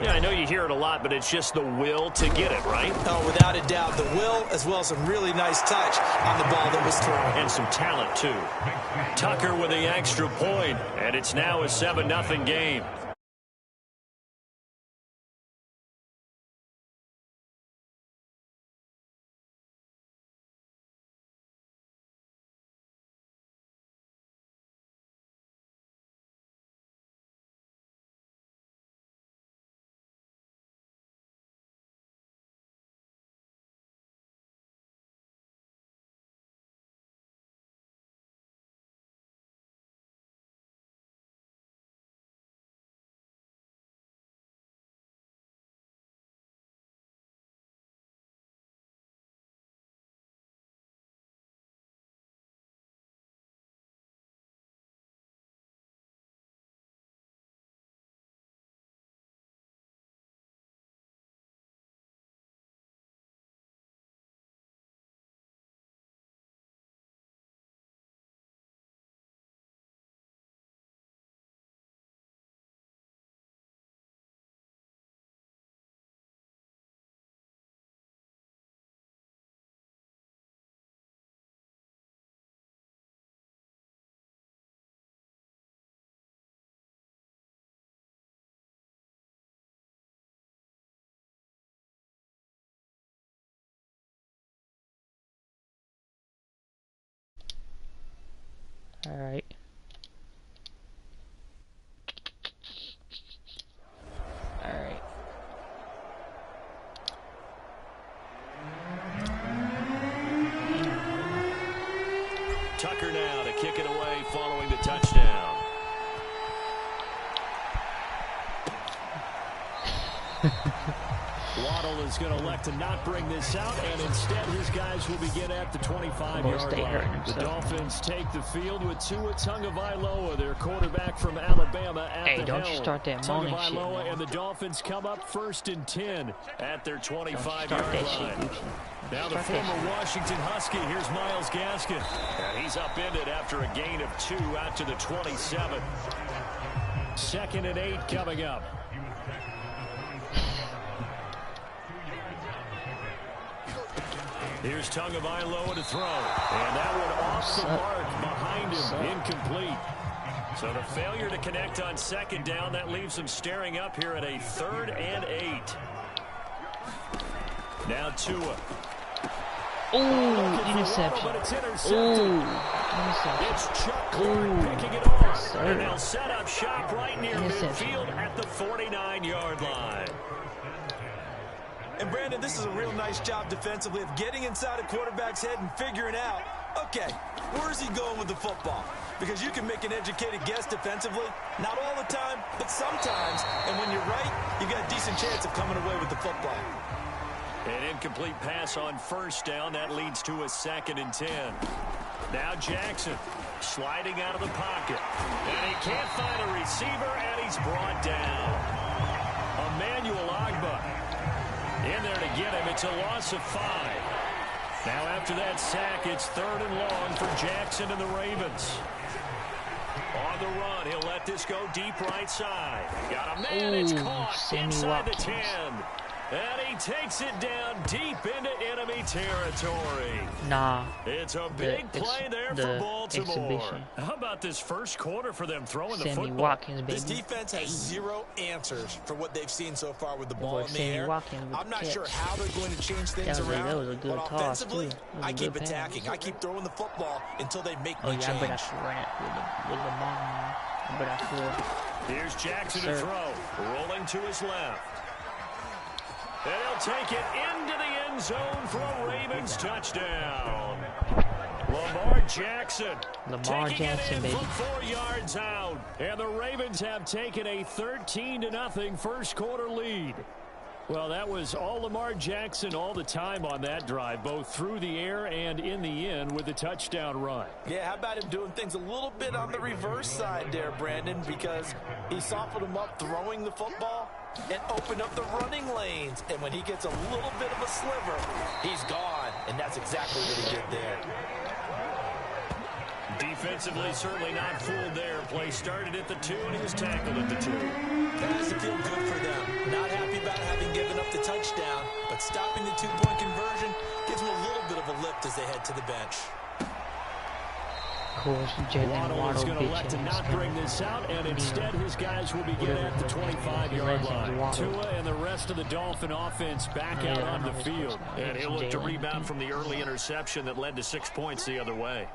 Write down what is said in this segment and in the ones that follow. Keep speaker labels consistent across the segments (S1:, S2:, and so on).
S1: Yeah, I know you hear it a lot, but it's just the will to get it, right?
S2: Oh, without a doubt. The will, as well as some really nice touch on the ball that was thrown.
S1: And some talent, too. Tucker with the extra point, and it's now a 7-0 game.
S3: All right. All right.
S1: Tucker now to kick it away following the touchdown. Waddle is going to elect to not bring this out, and instead his guys will begin at the 25-yard line. The Dolphins take the field with Tua Tagovailoa, their quarterback from Alabama, at the helm.
S3: Don't you start that moaning shit, man.
S1: And the Dolphins come up 1st and 10 at their 25-yard line. Now the former Washington Husky, here's Myles Gaskin. And he's upended after a gain of 2 out to the 27. 2nd and 8 coming up. Here's Tagovailoa to throw. And that one off the mark behind him. Incomplete. So the failure to connect on 2nd down, that leaves him staring up here at a 3rd and 8. Now Tua.
S3: Oh, interception. Interception.
S1: It's Chuck Clark picking it off. And they'll set up shop right near midfield at the 49-yard line.
S2: And Brandon, this is a real nice job defensively of getting inside a quarterback's head and figuring out, okay, where's he going with the football? Because you can make an educated guess defensively, not all the time, but sometimes. And when you're right, you got a decent chance of coming away with the football.
S1: An incomplete pass on 1st down. That leads to a 2nd and 10. Now Jackson sliding out of the pocket. And he can't find a receiver, and he's brought down. Emmanuel Ogbah in there to get him. It's a loss of 5. Now after that sack, it's 3rd and long for Jackson and the Ravens. On the run, he'll let this go deep right side. Got a man, it's caught inside the 10. And he takes it down deep into enemy territory.
S3: Nah.
S1: It's a big play there for Baltimore. Exhibition. How about this first quarter for them throwing the football?
S3: Watkins, baby.
S2: This defense has 0 answers for what they've seen so far with the ball in the air. I'm not sure how they're going to change things around.
S3: That was a good
S2: but
S3: toss,
S2: offensively, I keep attacking. I keep throwing the football until they make me change.
S3: I bet I should run it with the mom. But I should.
S1: Here's Jackson to throw. Rolling to his left. And he'll take it into the end zone for a Ravens touchdown. Lamar Jackson taking it in from 4 yards out. And the Ravens have taken a 13-0 first quarter lead. Well, that was all Lamar Jackson all the time on that drive, both through the air and in the end with the touchdown run.
S2: Yeah, how about him doing things a little bit on the reverse side there, Brandon, because he softened him up throwing the football and opened up the running lanes. And when he gets a little bit of a sliver, he's gone. And that's exactly what he did there.
S1: Defensively, certainly not fooled there. Play started at the 2, and he was tackled at the 2.
S2: That has to feel good for them. Not happy about having given up the touchdown, but stopping the 2-point conversion gives them a little bit of a lift as they head to the bench.
S3: Of course, Jalen
S1: Waddle is
S3: Waddle
S1: going to elect to not bring this out, and instead his guys will begin at the 25-yard line. Tua and the rest of the Dolphin offense back out on the field. And he'll look to rebound from the early interception that led to 6 points the other way.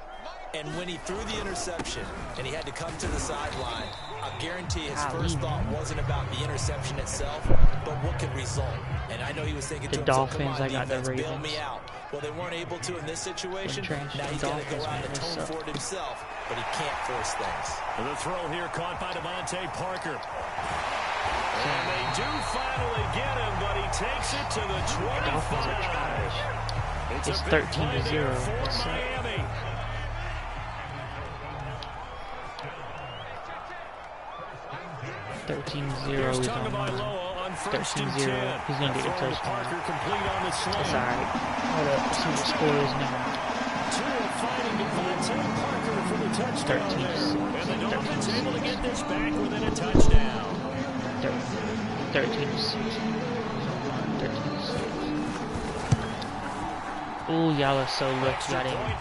S2: And when he threw the interception and he had to come to the sideline, I guarantee his first thought wasn't about the interception itself, but what could result. And I know he was thinking to himself, come on, defense, bail me out. Well, they weren't able to in this situation. Now he's got to go out and atone for it himself, but he can't force things.
S1: The throw here caught by Devontae Parker. And they do finally get him, but he takes it to the 25.
S3: It's 13-0
S1: for Miami.
S3: 13-0 is on 13-0. He's going to get a touchdown. That's alright. Hold up. Let's see what the score is now. 13-6.
S1: And the Dolphins able to get this back within a touchdown.
S3: 13-6. 13-6. Ooh, y'all are so lucky I didn't.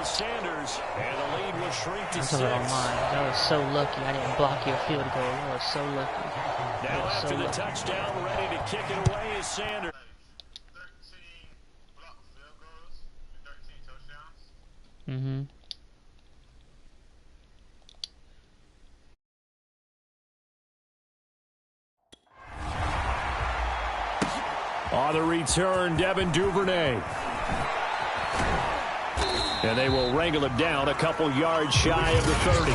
S1: Sanders, and the lead will shrink to 6.
S3: Y'all are so lucky I didn't block your field goal. Y'all are so lucky.
S1: Now after the touchdown, ready to kick it away is Sanders.
S4: 13 blocked field goals, 13 touchdowns.
S3: Mm-hmm.
S1: On the return, Devin Duvernay. And they will wrangle him down a couple yards shy of the 30.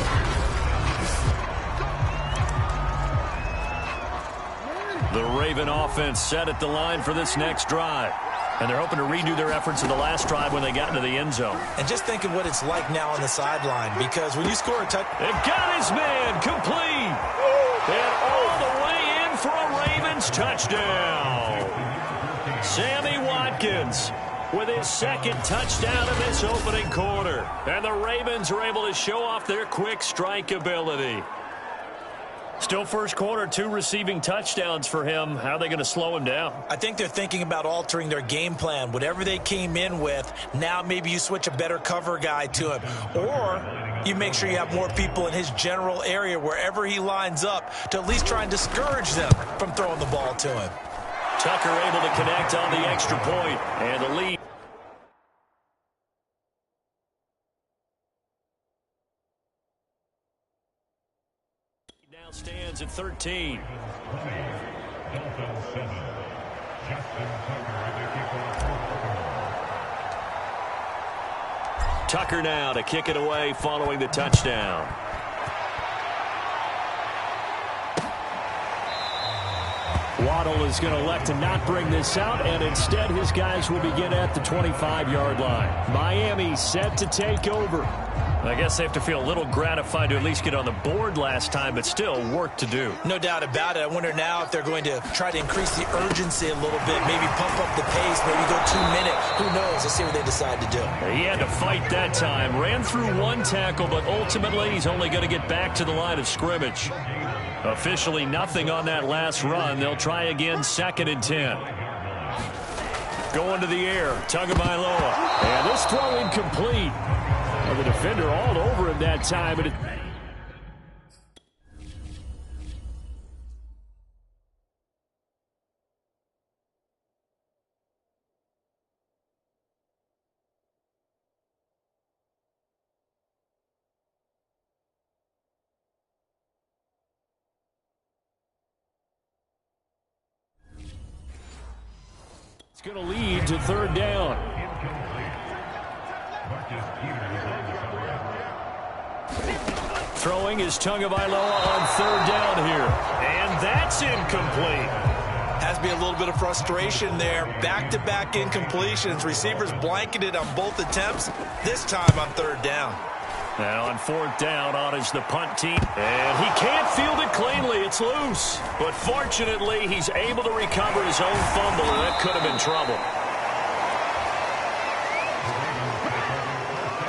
S1: The Raven offense set at the line for this next drive. And they're hoping to redo their efforts in the last drive when they got into the end zone.
S2: And just think of what it's like now on the sideline, because when you score a touchdown...
S1: They've got his man complete. And all the way in for a Ravens touchdown. Sammy Watkins with his second touchdown in this opening quarter. And the Ravens are able to show off their quick strike ability. Still first quarter, 2 receiving touchdowns for him. How are they going to slow him down?
S2: I think they're thinking about altering their game plan. Whatever they came in with, now maybe you switch a better cover guy to him. Or you make sure you have more people in his general area wherever he lines up to at least try and discourage them from throwing the ball to him.
S1: Tucker able to connect on the extra point, and the lead. Now stands at 13. Tucker now to kick it away following the touchdown. Waddle is going to elect to not bring this out, and instead his guys will begin at the 25-yard line. Miami set to take over. I guess they have to feel a little gratified to at least get on the board last time, but still work to do.
S2: No doubt about it. I wonder now if they're going to try to increase the urgency a little bit, maybe pump up the pace, maybe go 2 minutes. Who knows? Let's see what they decide to do.
S1: He had to fight that time. Ran through 1 tackle, but ultimately he's only going to get back to the line of scrimmage. Officially nothing on that last run. They'll try again, 2nd and 10. Going to the air, Tagovailoa. And this throw incomplete. Well, the defender all over him that time. And it's going to lead to 3rd down. Throwing is Tagovailoa on 3rd down here. And that's incomplete.
S2: Has to be a little bit of frustration there. Back-to-back incompletions. Receivers blanketed on both attempts, this time on 3rd down.
S1: And on 4th down, on is the punt team. And he can't field it cleanly. It's loose. But fortunately, he's able to recover his own fumble, and that could have been trouble.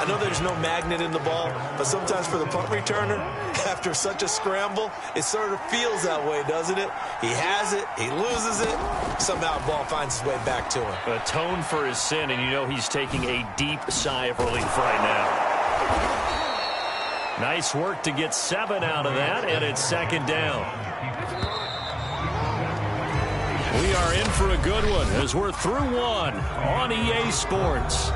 S2: I know there's no magnet in the ball, but sometimes for the punt returner, after such a scramble, it sort of feels that way, doesn't it? He has it, he loses it, somehow the ball finds its way back to him.
S1: Atone for his sin, and you know he's taking a deep sigh of relief right now. Nice work to get 7 out of that, and it's second down. We are in for a good one as we're through one on EA Sports.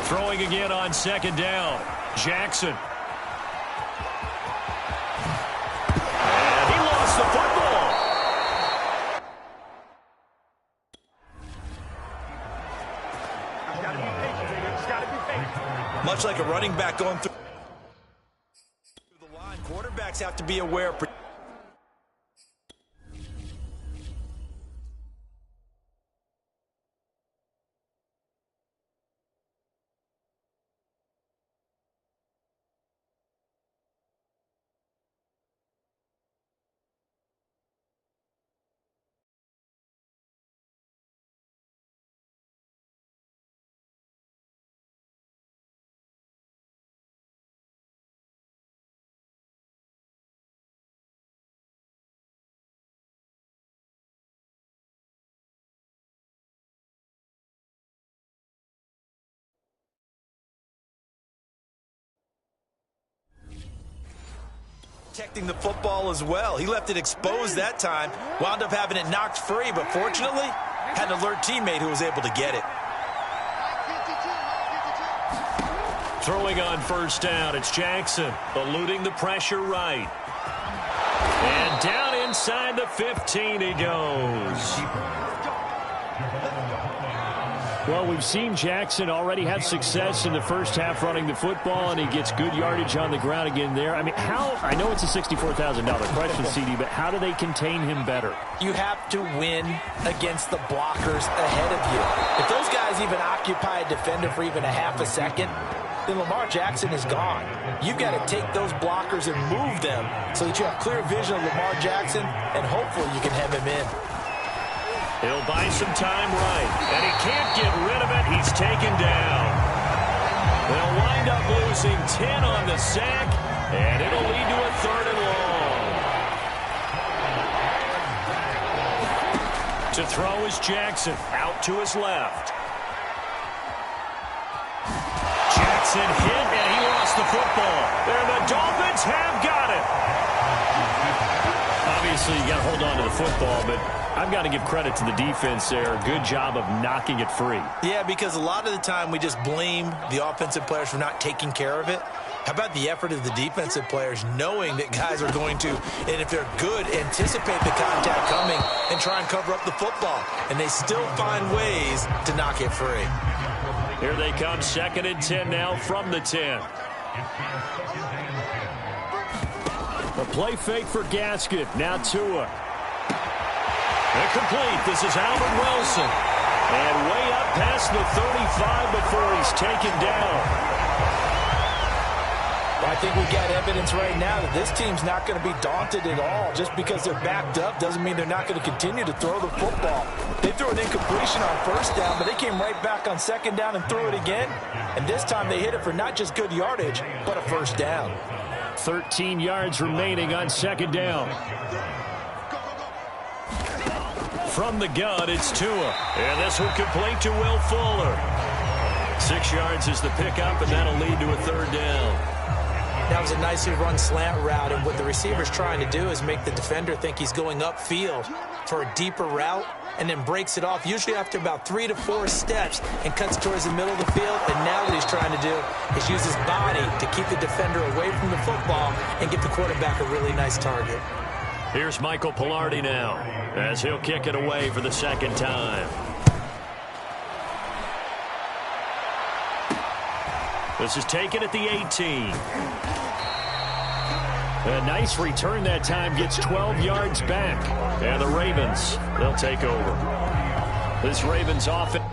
S1: Throwing again on second down. Jackson. And he lost the football.
S2: Much like a running back going through the line, quarterbacks have to be aware. Protecting the football as well. He left it exposed that time. Wound up having it knocked free, but fortunately, had an alert teammate who was able to get it.
S1: Throwing on first down, it's Jackson, eluding the pressure right. And down inside the 15 he goes. Well, we've seen Jackson already have success in the first half running the football, and he gets good yardage on the ground again there. I mean, I know it's a $64,000 question, CD, but how do they contain him better?
S2: You have to win against the blockers ahead of you. If those guys even occupy a defender for even a half a second, then Lamar Jackson is gone. You've got to take those blockers and move them so that you have clear vision of Lamar Jackson, and hopefully you can hem him in.
S1: He'll buy some time right, and he can't get rid of it. He's taken down. They'll wind up losing 10 on the sack, and it'll lead to a 3rd and long. To throw is Jackson, out to his left. Jackson hit, and he lost the football. And the Dolphins have got it. Obviously, you got to hold on to the football, but I've got to give credit to the defense there. Good job of knocking it free.
S2: Yeah, because a lot of the time we just blame the offensive players for not taking care of it. How about the effort of the defensive players knowing that guys are going to, and if they're good, anticipate the contact coming and try and cover up the football. And they still find ways to knock it free.
S1: Here they come, 2nd and 10 now from the 10. A play fake for Gaskin. Now Tua. Incomplete. This is Albert Wilson. And way up past the 35 before he's taken down.
S2: Well, I think we've got evidence right now that this team's not going to be daunted at all. Just because they're backed up doesn't mean they're not going to continue to throw the football. They threw an incompletion on first down, but they came right back on second down and threw it again. And this time they hit it for not just good yardage, but a first down.
S1: 13 yards remaining on second down. From the gun, it's Tua. And this will complete to Will Fuller. 6 yards is the pickup, and that'll lead to a 3rd down.
S2: That was a nicely run slant route, and what the receiver's trying to do is make the defender think he's going upfield for a deeper route and then breaks it off, usually after about 3 to 4 steps, and cuts towards the middle of the field. And now what he's trying to do is use his body to keep the defender away from the football and give the quarterback a really nice target.
S1: Here's Michael Pilardi now as he'll kick it away for the second time. This is taken at the 18. A nice return that time, gets 12 yards back. And the Ravens, they'll take over. This Ravens offense.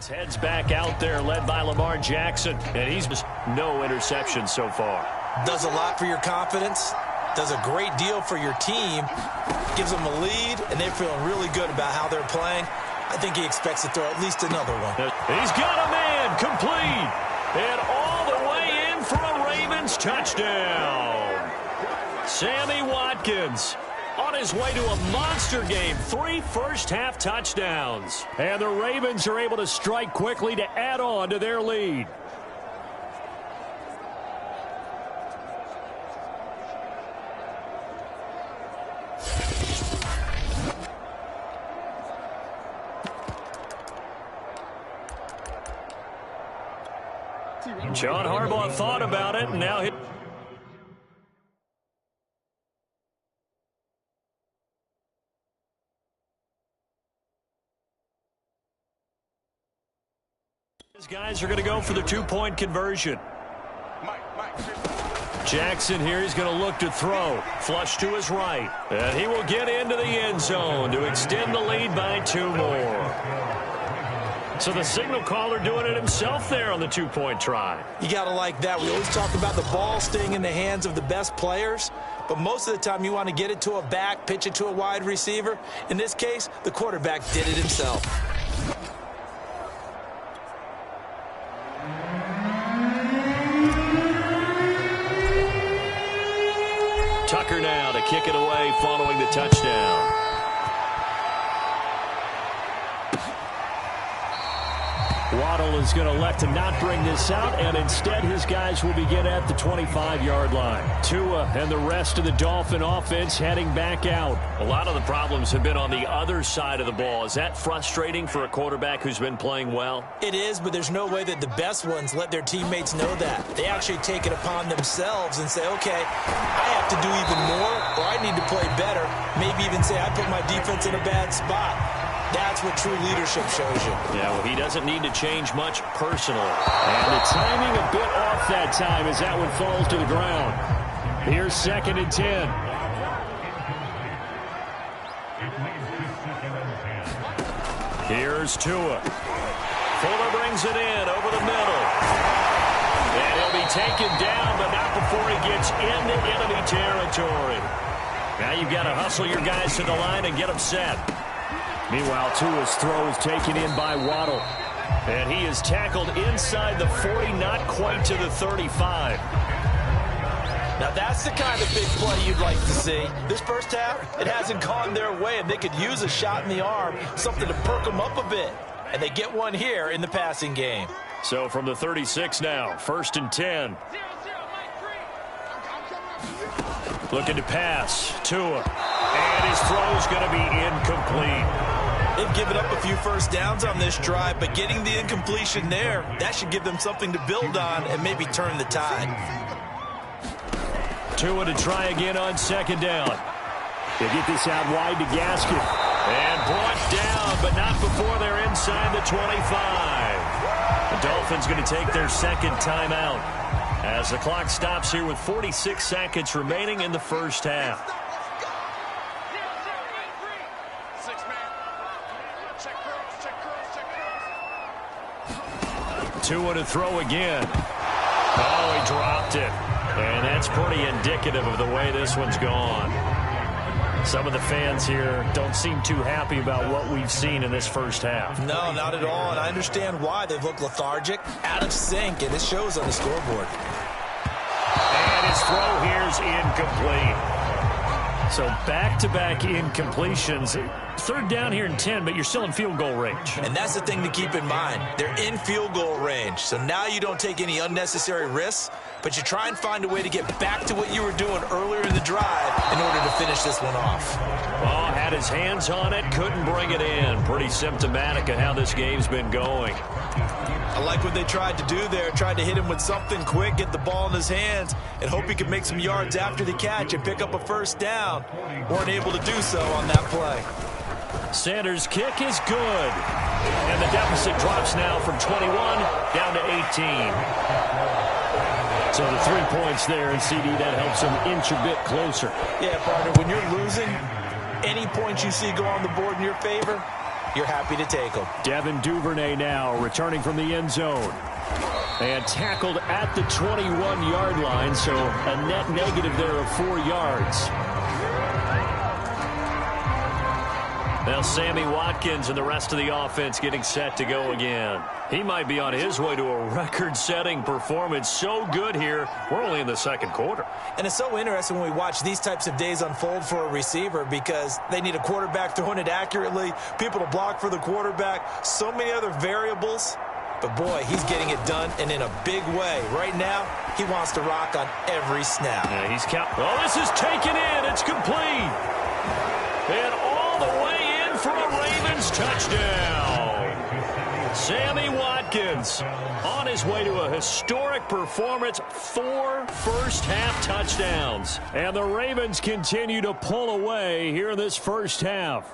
S1: Heads back out there, led by Lamar Jackson, and he's just no interceptions so far.
S2: Does a lot for your confidence, does a great deal for your team, gives them a lead, and they're feeling really good about how they're playing. I think he expects to throw at least another one.
S1: He's got a man, complete, and all the way in for a Ravens touchdown. Sammy Watkins on his way to a monster game, 3 first-half touchdowns. And the Ravens are able to strike quickly to add on to their lead. John Harbaugh thought about it, and now these guys are going to go for the 2-point conversion. Jackson here, he's going to look to throw. Flush to his right. And he will get into the end zone to extend the lead by 2 more. So the signal caller doing it himself there on the 2-point try.
S2: You got to like that. We always talk about the ball staying in the hands of the best players, but most of the time you want to get it to a back, pitch it to a wide receiver. In this case, the quarterback did it himself.
S1: Tucker now to kick it away following the touchdown. Waddle is going to elect to not bring this out, and instead his guys will begin at the 25-yard line. Tua and the rest of the Dolphin offense heading back out. A lot of the problems have been on the other side of the ball. Is that frustrating for a quarterback who's been playing well?
S2: It is, but there's no way that the best ones let their teammates know that. They actually take it upon themselves and say, okay, I have to do even more, or I need to play better. Maybe even say I put my defense in a bad spot. That's what true leadership shows you.
S1: Yeah, well, he doesn't need to change much personally. And the timing a bit off that time as that one falls to the ground. Here's 2nd and 10. Here's Tua. Fuller brings it in over the middle. And he'll be taken down, but not before he gets into enemy territory. Now you've got to hustle your guys to the line and get them set. Meanwhile, Tua's throw is taken in by Waddle. And he is tackled inside the 40, not quite to the 35.
S2: Now that's the kind of big play you'd like to see. This first half, it hasn't gone their way, and they could use a shot in the arm, something to perk them up a bit. And they get one here in the passing game.
S1: So from the 36 now, 1st and 10. Looking to pass. Tua. And his throw's going to be incomplete.
S2: They've given up a few first downs on this drive, but getting the incompletion there, that should give them something to build on and maybe turn the tide.
S1: Tua to try again on 2nd down. They get this out wide to Gaskin. And brought down, but not before they're inside the 25. The Dolphins going to take their 2nd timeout as the clock stops here with 46 seconds remaining in the first half. Tua to throw again. Oh, he dropped it. And that's pretty indicative of the way this one's gone. Some of the fans here don't seem too happy about what we've seen in this first half.
S2: No, not at all, and I understand why. They've looked lethargic, out of sync, and it shows on the scoreboard.
S1: And his throw here's incomplete. So back-to-back incompletions. 3rd down here in 10, but you're still in field goal range.
S2: And that's the thing to keep in mind. They're in field goal range, so now you don't take any unnecessary risks, but you try and find a way to get back to what you were doing earlier in the drive in order to finish this one off.
S1: Oh, had his hands on it, couldn't bring it in. Pretty symptomatic of how this game's been going.
S2: I like what they tried to do there. Tried to hit him with something quick, get the ball in his hands, and hope he could make some yards after the catch and pick up a first down. Weren't able to do so on that play.
S1: Sanders' kick is good. And the deficit drops now from 21 down to 18. So the 3 points there, and CD, that helps them inch a bit closer.
S2: Yeah, partner, when you're losing, any points you see go on the board in your favor, you're happy to take them.
S1: Devin Duvernay now returning from the end zone. And tackled at the 21-yard line, so a net negative there of 4 yards. Now Sammy Watkins and the rest of the offense getting set to go again. He might be on his way to a record-setting performance. So good here. We're only in the 2nd quarter.
S2: And it's so interesting when we watch these types of days unfold for a receiver because they need a quarterback throwing it accurately, people to block for the quarterback, so many other variables. But, boy, he's getting it done and in a big way. Right now, he wants to rock on every snap.
S1: Yeah, he's oh, this is taken in. It's complete. And all the way for a Ravens touchdown. Sammy Watkins on his way to a historic performance, 4 first-half touchdowns. And the Ravens continue to pull away here in this first half.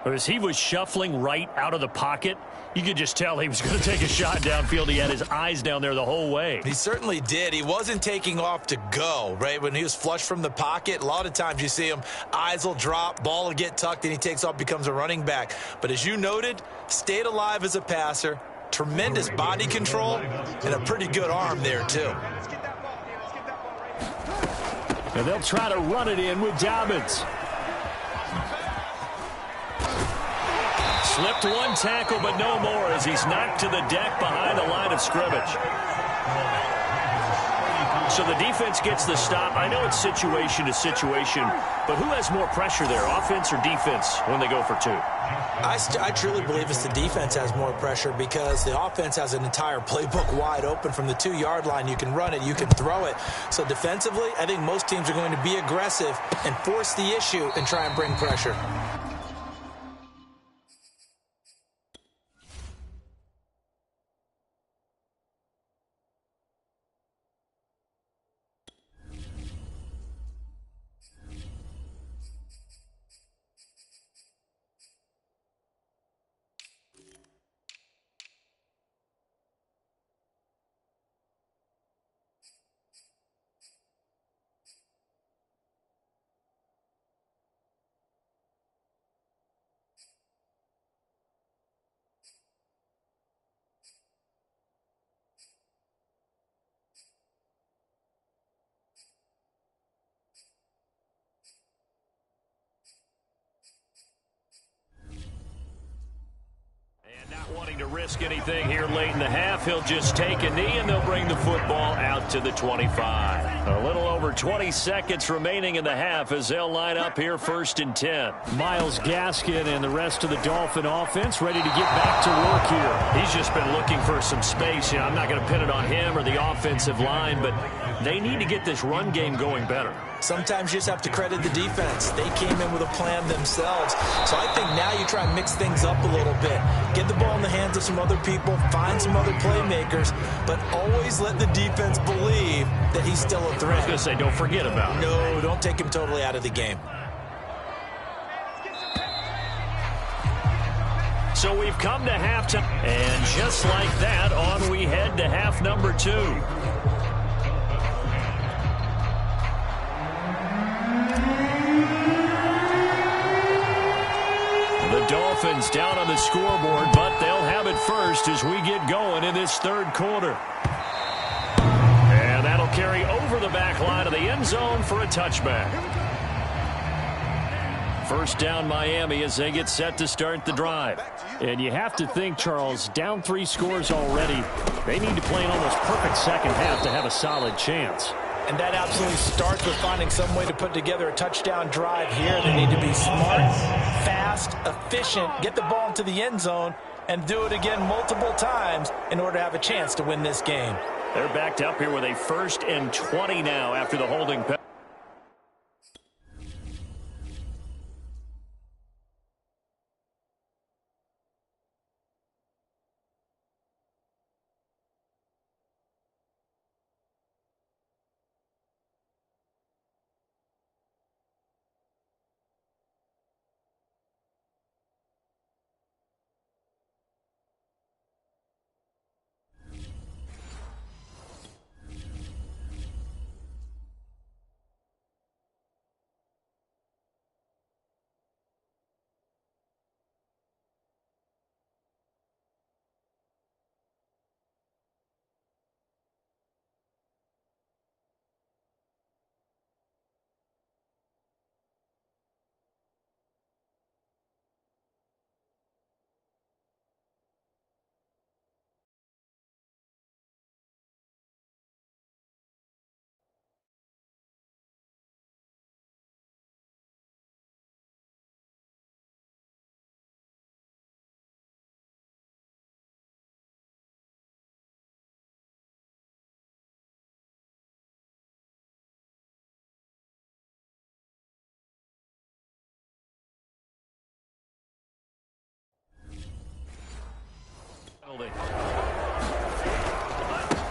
S1: As he was shuffling right out of the pocket, you could just tell he was going to take a shot downfield. He had his eyes down there the whole way.
S2: He certainly did. He wasn't taking off to go, right? When he was flush from the pocket, a lot of times you see him, eyes will drop, ball will get tucked, and he takes off, becomes a running back. But as you noted, stayed alive as a passer, tremendous body control, and a pretty good arm there, too.
S1: And they'll try to run it in with Dobbins. Slipped one tackle, but no more as he's knocked to the deck behind the line of scrimmage. So the defense gets the stop. I know it's situation to situation, but who has more pressure there, offense or defense, when they go for 2?
S2: I truly believe it's the defense has more pressure because the offense has an entire playbook wide open from the 2-yard line. You can run it, you can throw it. So defensively, I think most teams are going to be aggressive and force the issue and try and bring pressure.
S1: Wanting to risk anything here late in the half, he'll just take a knee and they'll bring the football out to the 25. A little over 20 seconds remaining in the half as they'll line up here 1st and 10.
S5: Myles Gaskin and the rest of the Dolphin offense ready to get back to work here.
S1: He's just been looking for some space. You know, I'm not going to pin it on him or the offensive line, but they need to get this run game going better.
S2: Sometimes you just have to credit the defense. They came in with a plan themselves. So I think now you try and mix things up a little bit. Get the ball in the hands of some other people, find some other playmakers, but always let the defense believe that he's still a threat.
S1: I was going to say, don't forget about him.
S2: No, don't take him totally out of the game.
S1: So we've come to halftime, and just like that, on we head to half number 2. The Dolphins down on the scoreboard, but they'll have it first as we get going in this 3rd quarter. And that'll carry over the back line of the end zone for a touchback. 1st down Miami as they get set to start the drive.
S5: And you have to think, Charles, down 3 scores already. They need to play an almost perfect second half to have a solid chance.
S2: And that absolutely starts with finding some way to put together a touchdown drive here. They need to be smart, fast, efficient, get the ball into the end zone, and do it again multiple times in order to have a chance to win this game.
S1: They're backed up here with a 1st and 20 now after the holding penalty.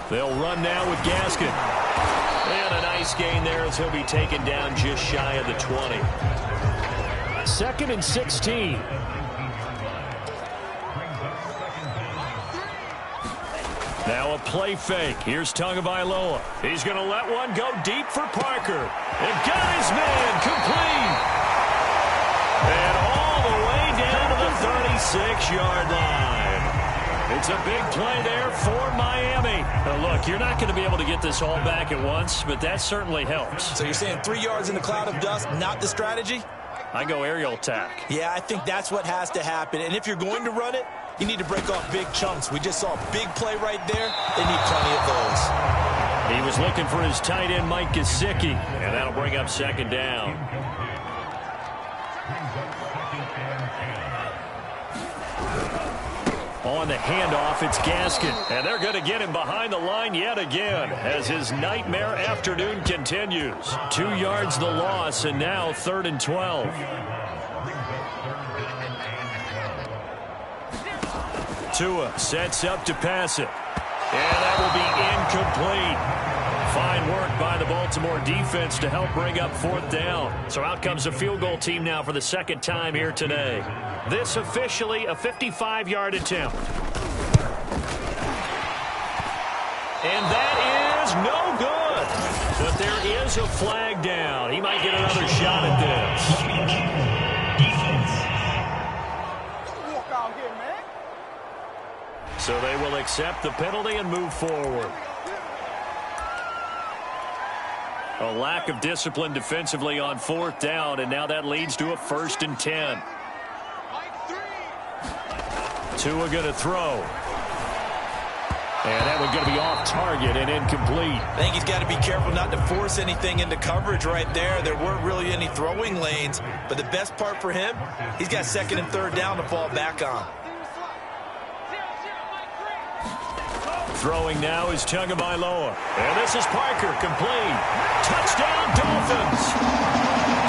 S1: They'll run now with Gaskin. And a nice gain there as he'll be taken down just shy of the 20.
S5: 2nd and 16.
S1: Now a play fake. Here's Tagovailoa. He's going to let one go deep for Parker. And got his man complete. And all the way down to the 36-yard line. It's a big play there for Miami. Now look, you're not going to be able to get this all back at once, but that certainly helps.
S2: So you're saying 3 yards in a cloud of dust, not the strategy?
S1: I go aerial attack.
S2: Yeah, I think that's what has to happen. And if you're going to run it, you need to break off big chunks. We just saw a big play right there. They need plenty of those.
S1: He was looking for his tight end, Mike Gesicki, and that'll bring up 2nd down. On the handoff, it's Gaskin. And they're going to get him behind the line yet again as his nightmare afternoon continues. 2 yards the loss, and now 3rd and 12. Tua sets up to pass it. And that will be incomplete. Fine work by the Baltimore defense to help bring up 4th down. So out comes a field goal team now for the 2nd time here today. This officially a 55-yard attempt. And that is no good. But there is a flag down. He might get another shot at this.
S4: Walk out here, man.
S1: So they will accept the penalty and move forward. A lack of discipline defensively on 4th down, and now that leads to a 1st and 10. Tua going to throw.
S5: And that one's going to be off target and incomplete.
S2: I think he's got to be careful not to force anything into coverage right there. There weren't really any throwing lanes, but the best part for him, he's got second and third down to fall back on.
S1: Throwing now is Tagovailoa. And this is Parker, complete. Touchdown, Dolphins.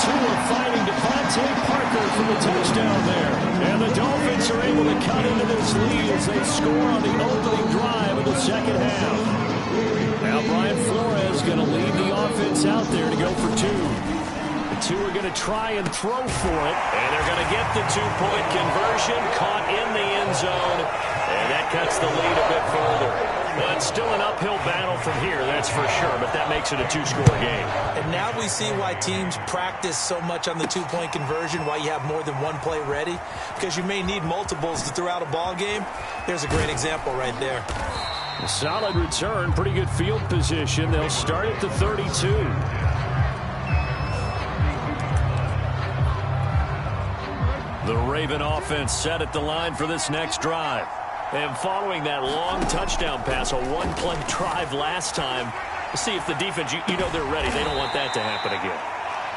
S1: Tua fighting Devontae Parker for the touchdown there. And the Dolphins are able to cut into this lead as they score on the opening drive of the second half. Now Brian Flores going to lead the offense out there to go for two. The two are going to try and throw for it. And they're going to get the two-point conversion, caught in the end zone. And that cuts the lead a bit further. Well, it's still an uphill battle from here, that's for sure, but that makes it a two-score game.
S2: And now we see why teams practice so much on the two-point conversion, why you have more than one play ready, because you may need multiples to throw out a ball game. There's a great example right there.
S5: A solid return, pretty good field position. They'll start at the 32. The Raven offense set at the line for this next drive. And following that long touchdown pass, a one-play drive last time, we'll see if the defense, you know they're ready. They don't want that to happen again.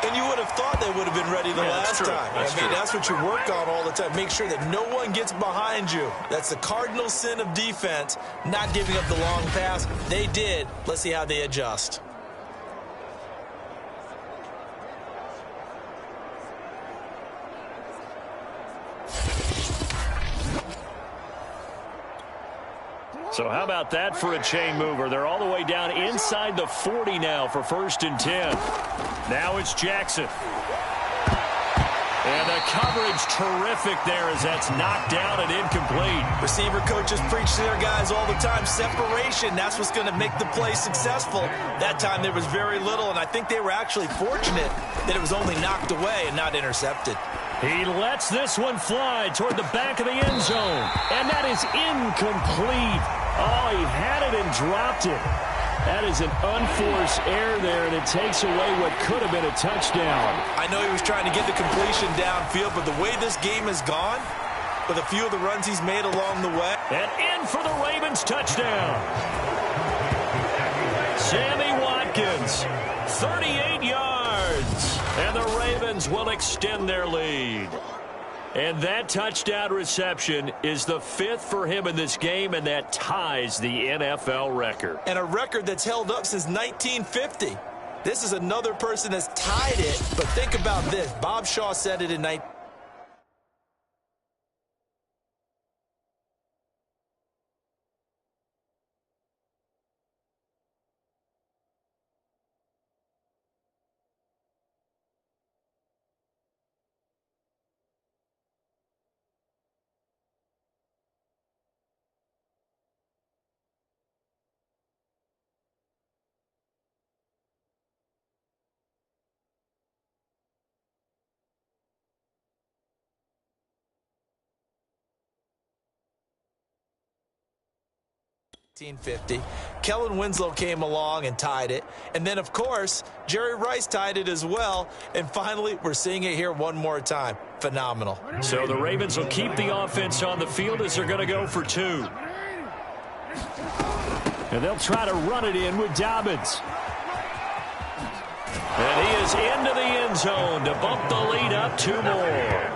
S2: And you would have thought they would have been ready the last time. That's what you work on all the time. Make sure that no one gets behind you. That's the cardinal sin of defense, not giving up the long pass. They did. Let's see how they adjust.
S1: So how about that for a chain mover? They're all the way down inside the 40 now for 1st and 10. Now it's Jackson. And the coverage terrific there as that's knocked down and incomplete.
S2: Receiver coaches preach to their guys all the time. Separation, that's what's going to make the play successful. That time there was very little, and I think they were actually fortunate that it was only knocked away and not intercepted.
S1: He lets this one fly toward the back of the end zone. And that is incomplete. Oh, he had it and dropped it. That is an unforced error there, and it takes away what could have been a touchdown.
S2: I know he was trying to get the completion downfield, but the way this game has gone, with a few of the runs he's made along the way.
S1: And in for the Ravens touchdown. Sammy Watkins, 38 yards. And the Ravens will extend their lead. And that touchdown reception is the 5th for him in this game, and that ties the NFL record.
S2: And a record that's held up since 1950. This is another person that's tied it, but think about this. Bob Shaw said it in 1950. Kellen Winslow came along and tied it. And then, of course, Jerry Rice tied it as well. And finally, we're seeing it here one more time. Phenomenal.
S1: So the Ravens will keep the offense on the field as they're going to go for two. And they'll try to run it in with Dobbins. And he is into the end zone to bump the lead up 2 more.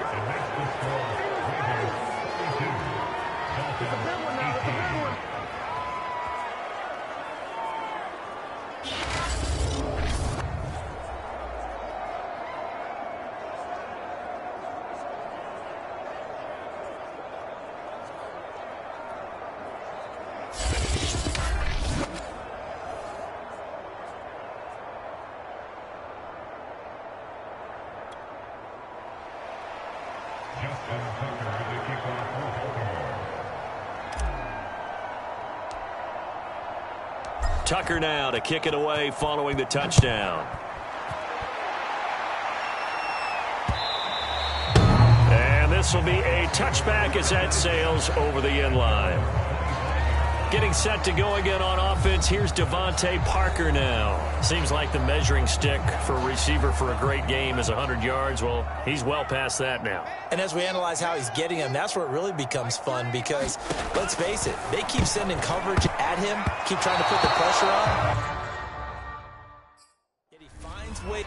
S1: Tucker now to kick it away following the touchdown. And this will be a touchback as that sails over the end line.
S5: Getting set to go again on offense. Here's Devontae Parker now. Seems like the measuring stick for a receiver for a great game is 100 yards. Well, he's well past that now.
S2: And as we analyze how he's getting them, that's where it really becomes fun because, let's face it, they keep sending coverage at him, keep trying to put the pressure on. Yet he finds ways.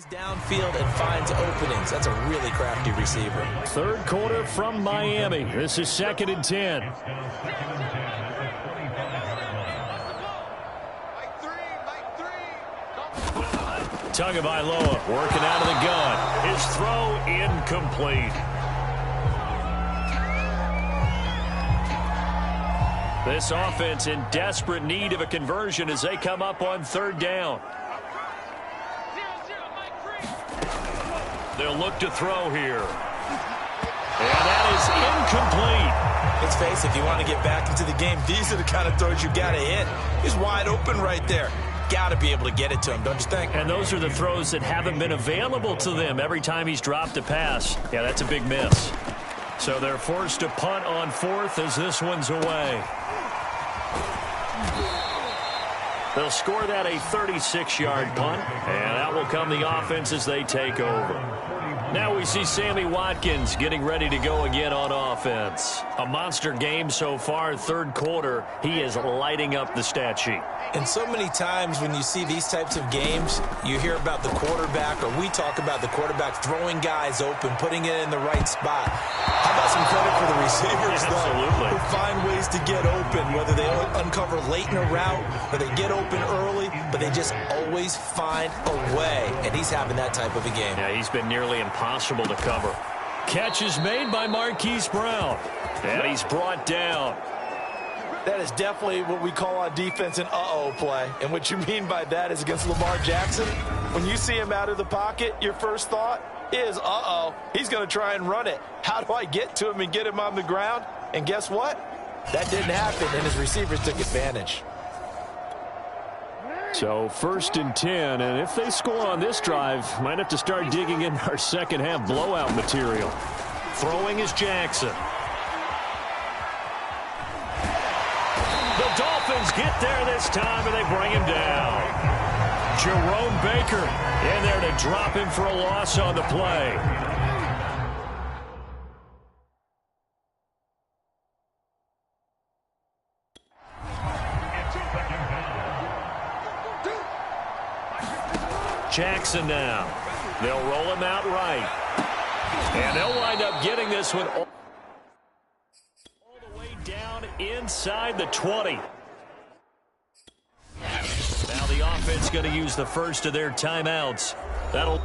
S2: Downfield and finds openings. That's a really crafty receiver.
S5: Third quarter from Miami. This is 2nd and 10. Tagovailoa working out of the gun. His throw incomplete. This offense in desperate need of a conversion as they come up on 3rd down. They'll look to throw here. And that is incomplete.
S2: Let's face it, if you want to get back into the game, these are the kind of throws you got to hit. He's wide open right there. Got to be able to get it to him, don't you think?
S5: And those are the throws that haven't been available to them every time he's dropped a pass. Yeah, that's a big miss. So they're forced to punt on 4th as this one's away. They'll score that a 36-yard punt, and that will come the offense as they take over. Now we see Sammy Watkins getting ready to go again on offense. A monster game so far, 3rd quarter. He is lighting up the stat sheet.
S2: And so many times when you see these types of games, you hear about the quarterback, or we talk about the quarterback throwing guys open, putting it in the right spot. How about some credit for the receivers,
S5: Absolutely.
S2: though, who find ways to get open, whether they uncover late in a route or they get open early, but they just always find a way. And he's having that type of a game.
S5: Yeah, he's been nearly impossible to cover. Catch is made by Marquise Brown. And he's brought down.
S2: That is definitely what we call on defense an uh-oh play. And what you mean by that is against Lamar Jackson, when you see him out of the pocket, your first thought is, uh-oh, he's going to try and run it. How do I get to him and get him on the ground? And guess what? That didn't happen, and his receivers took advantage.
S5: So 1st and 10, and if they score on this drive, might have to start digging in our second half blowout material. Throwing is Jackson. The Dolphins get there this time, and they bring him down. Jerome Baker in there to drop him for a loss on the play. Jackson now. They'll roll him out right. And they'll wind up getting this one all the way down inside the 20. Now the offense going to use the first of their timeouts. That'll...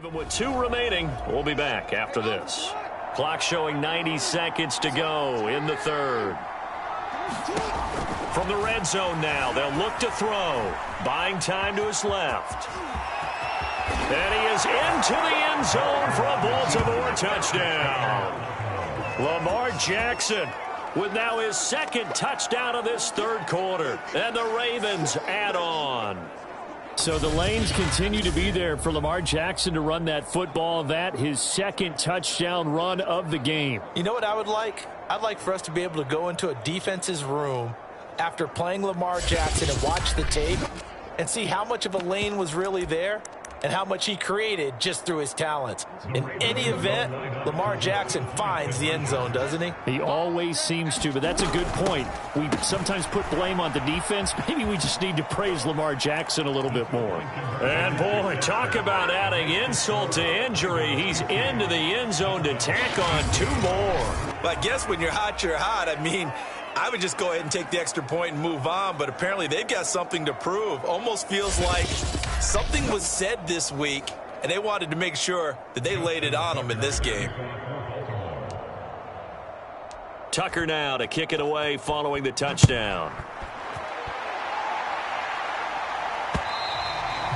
S5: Even with 2 remaining, we'll be back after this. Clock showing 90 seconds to go in the third. From the red zone now, they'll look to throw. Buying time to his left. And he is into the end zone for a Baltimore touchdown. Lamar Jackson with now his 2nd touchdown of this 3rd quarter. And the Ravens add on.
S1: So the lanes continue to be there for Lamar Jackson to run that football. That his 2nd touchdown run of the game.
S2: You know what I would like? I'd like for us to be able to go into a defense's room after playing Lamar Jackson and watch the tape and see how much of a lane was really there and how much he created just through his talents. In any event, Lamar Jackson finds the end zone, doesn't he?
S1: He always seems to, but that's a good point. We sometimes put blame on the defense. Maybe we just need to praise Lamar Jackson a little bit more.
S5: And, boy, talk about adding insult to injury. He's into the end zone to tack on 2 more.
S2: Well, I guess when you're hot, you're hot. I mean, I would just go ahead and take the extra point and move on, but apparently they've got something to prove. Almost feels like something was said this week, and they wanted to make sure that they laid it on them in this game.
S5: Tucker now to kick it away following the touchdown.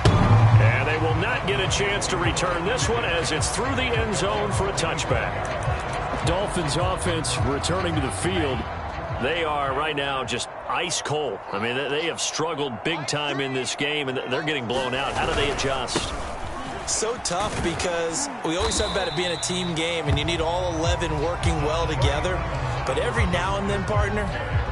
S5: And they will not get a chance to return this one as it's through the end zone for a touchback.
S1: Dolphins offense returning to the field.
S5: They are right now just ice cold. I mean, they have struggled big time in this game, and they're getting blown out. How do they adjust?
S2: So tough because we always talk about it being a team game, and you need all 11 working well together. But every now and then, partner,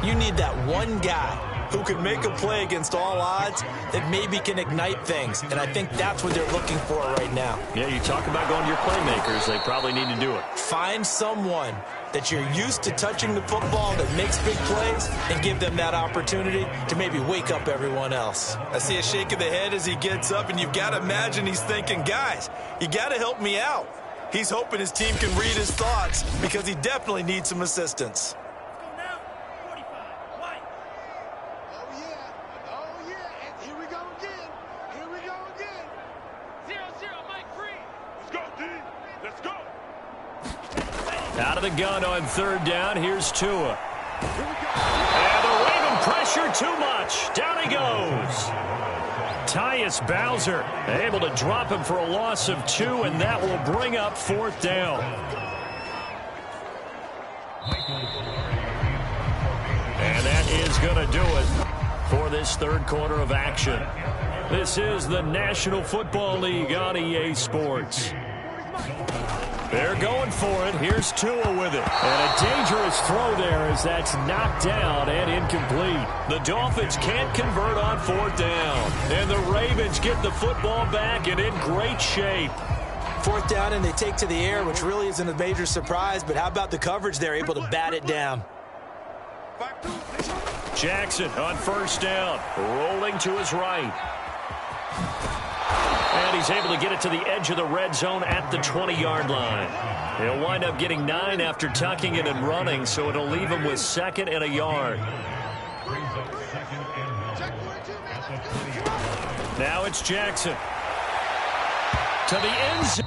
S2: you need that one guy who can make a play against all odds that maybe can ignite things. And I think that's what they're looking for right now.
S5: Yeah, you talk about going to your playmakers. They probably need to do it.
S2: Find someone that you're used to touching the football that makes big plays and give them that opportunity to maybe wake up everyone else. I see a shake of the head as he gets up, and you've got to imagine he's thinking, guys, you got to help me out. He's hoping his team can read his thoughts because he definitely needs some assistance.
S5: Out of the gun on 3rd down. Here's Tua. And the Raven pressure too much. Down he goes. Tyus Bowser able to drop him for a loss of 2, and that will bring up 4th down. And that is going to do it for this 3rd quarter of action. This is the National Football League on EA Sports. They're going for it. Here's Tua with it.
S1: And a dangerous throw there as that's knocked down and incomplete.
S5: The Dolphins can't convert on 4th down. And the Ravens get the football back and in great shape.
S2: 4th down, and they take to the air, which really isn't a major surprise. But how about the coverage? They're able to bat it down.
S5: Jackson on 1st down. Rolling to his right. And he's able to get it to the edge of the red zone at the 20-yard line. He'll wind up getting 9 after tucking it and running, so it'll leave him with 2nd and a yard. Now it's Jackson. To the end zone.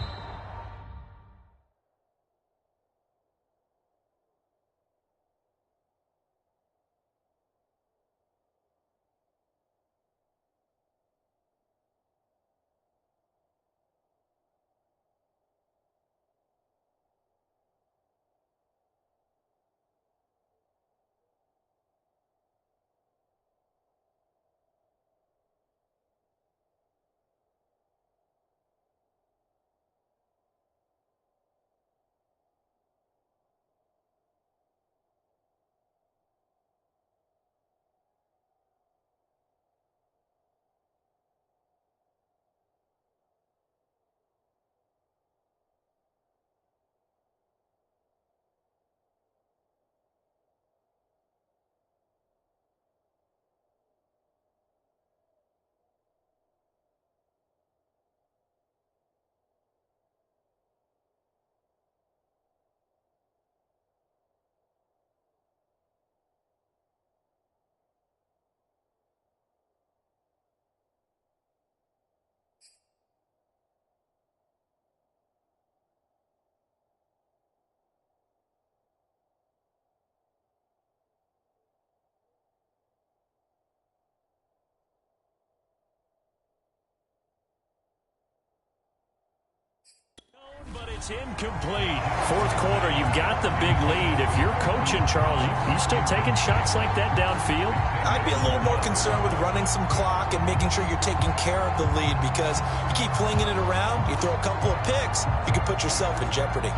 S1: But it's incomplete. Fourth quarter, you've got the big lead. If you're coaching, Charles, you still taking shots like that downfield?
S2: I'd be a little more concerned with running some clock and making sure you're taking care of the lead, because you keep flinging it around, you throw a couple of picks, you could put yourself in jeopardy.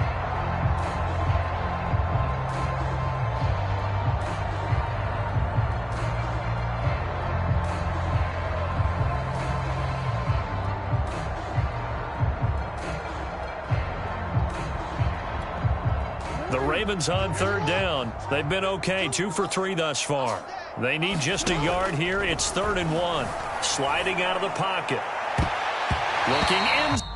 S1: The Ravens on third down. They've been okay, 2 for 3 thus far. They need just a yard here. It's 3rd and 1. Sliding out of the pocket. Looking in.